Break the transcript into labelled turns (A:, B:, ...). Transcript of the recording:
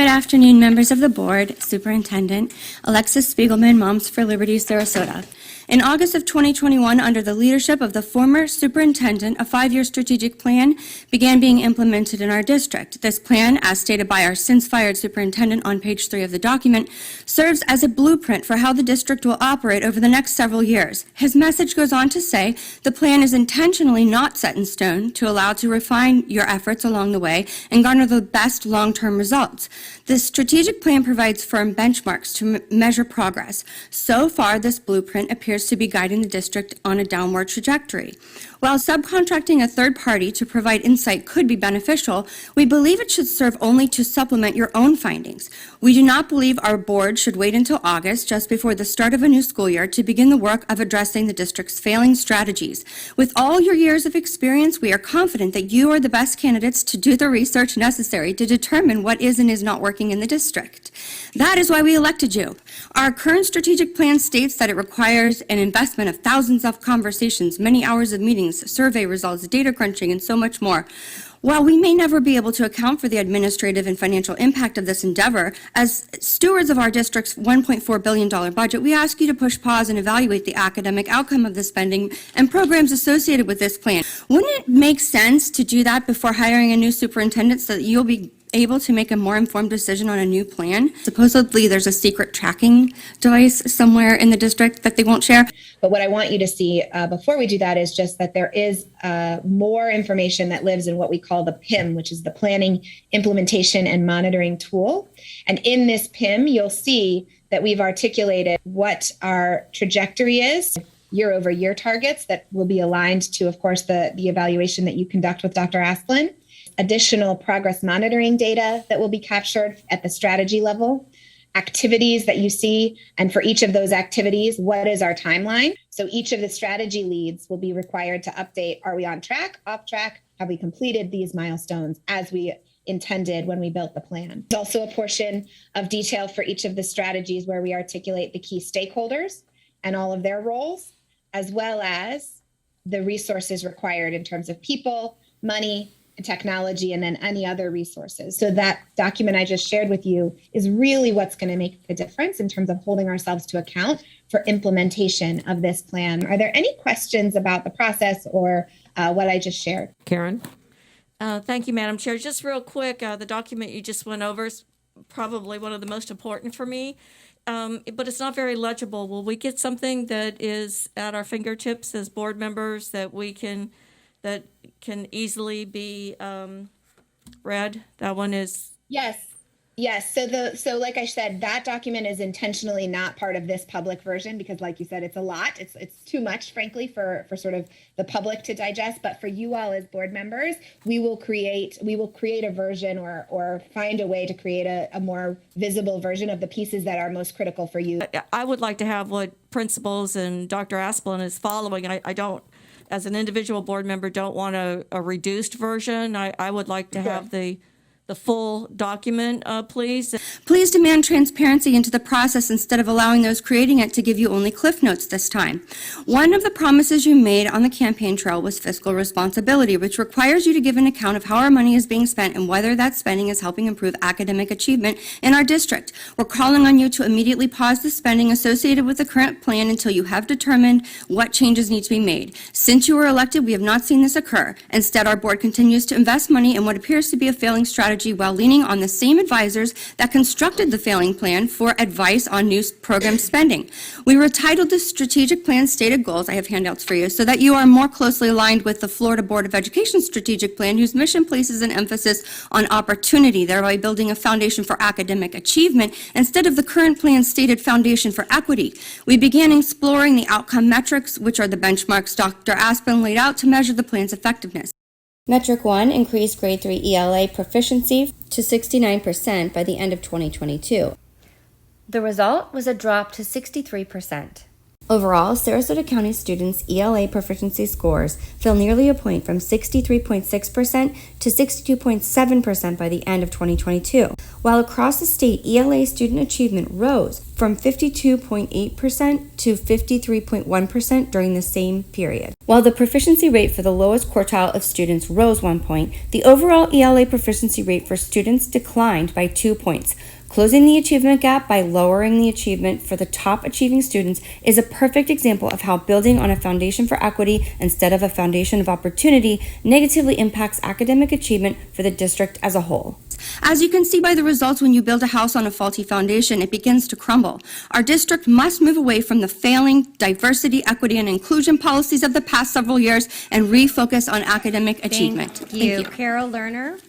A: Good afternoon, members of the board, Superintendent, Alexis Spiegelman, Moms for Liberty-Sarasota. In August of 2021, under the leadership of the former superintendent, a 5-year strategic plan began being implemented in our district. This plan, as stated by our since-fired superintendent on page 3 of the document, serves as a blueprint for how the district will operate over the next several years. His message goes on to say, the plan is intentionally not set in stone to allow to refine your efforts along the way and garner the best long-term results. This strategic plan provides firm benchmarks to measure progress. So far, this blueprint appears to be guiding the district on a downward trajectory. While subcontracting a third party to provide insight could be beneficial, we believe it should serve only to supplement your own findings. We do not believe our board should wait until August, just before the start of a new school year, to begin the work of addressing the district's failing strategies. With all your years of experience, we are confident that you are the best candidates to do the research necessary to determine what is and is not working in the district. That is why we elected you. Our current strategic plan states that it requires an investment of thousands of conversations, many hours of meetings, survey results, data crunching, and so much more. While we may never be able to account for the administrative and financial impact of this endeavor, as stewards of our district's $1.4 billion budget, we ask you to push pause and evaluate the academic outcome of the spending and programs associated with this plan. Wouldn't it make sense to do that before hiring a new superintendent so that you'll be able to make a more informed decision on a new plan? Supposedly, there's a secret tracking device somewhere in the district that they won't share.
B: But what I want you to see before we do that is just that there is more information that lives in what we call the PIM, which is the Planning, Implementation, and Monitoring Tool. And in this PIM, you'll see that we've articulated what our trajectory is, year-over-year targets that will be aligned to, of course, the evaluation that you conduct with Dr. Aspen. Additional progress monitoring data that will be captured at the strategy level, activities that you see, and for each of those activities, what is our timeline? So each of the strategy leads will be required to update, are we on track, off track, have we completed these milestones as we intended when we built the plan? There's also a portion of detail for each of the strategies where we articulate the key stakeholders and all of their roles, as well as the resources required in terms of people, money, technology, and then any other resources. So that document I just shared with you is really what's going to make the difference in terms of holding ourselves to account for implementation of this plan. Are there any questions about the process or what I just shared?
C: Karen? Thank you, Madam Chair. Just real quick, the document you just went over is probably one of the most important for me, but it's not very legible. Will we get something that is at our fingertips as board members that can easily be read? That one is... Yes.
B: So like I said, that document is intentionally not part of this public version because, like you said, it's a lot. It's too much, frankly, for sort of the public to digest. But for you all as board members, we will create a version or find a way to create a more visible version of the pieces that are most critical for you.
C: I would like to have what principals and Dr. Aspen is following, and I don't, as an individual board member, don't want a reduced version. I would like to have the full document, please.
A: Please demand transparency into the process instead of allowing those creating it to give you only cliff notes this time. One of the promises you made on the campaign trail was fiscal responsibility, which requires you to give an account of how our money is being spent and whether that spending is helping improve academic achievement in our district. We're calling on you to immediately pause the spending associated with the current plan until you have determined what changes need to be made. Since you were elected, we have not seen this occur. Instead, our board continues to invest money in what appears to be a failing strategy while leaning on the same advisors that constructed the failing plan for advice on new program spending. We retitled the strategic plan's stated goals, I have handouts for you, so that you are more closely aligned with the Florida Board of Education strategic plan, whose mission places an emphasis on opportunity, thereby building a foundation for academic achievement instead of the current plan's stated foundation for equity. We began exploring the outcome metrics, which are the benchmarks Dr. Aspen laid out to measure the plan's effectiveness. Metric 1 increased grade 3 ELA proficiency to 69% by the end of 2022. The result was a drop to 63%. Overall, Sarasota County students' ELA proficiency scores fell nearly a point from 63.6% to 62.7% by the end of 2022, while across the state, ELA student achievement rose from 52.8% to 53.1% during the same period. While the proficiency rate for the lowest quartile of students rose 1 point, the overall ELA proficiency rate for students declined by 2 points. Closing the achievement gap by lowering the achievement for the top achieving students is a perfect example of how building on a foundation for equity instead of a foundation of opportunity negatively impacts academic achievement for the district as a whole. As you can see by the results, when you build a house on a faulty foundation, it begins to crumble. Our district must move away from the failing diversity, equity, and inclusion policies of the past several years and refocus on academic achievement.
D: Thank you. Carol Lerner.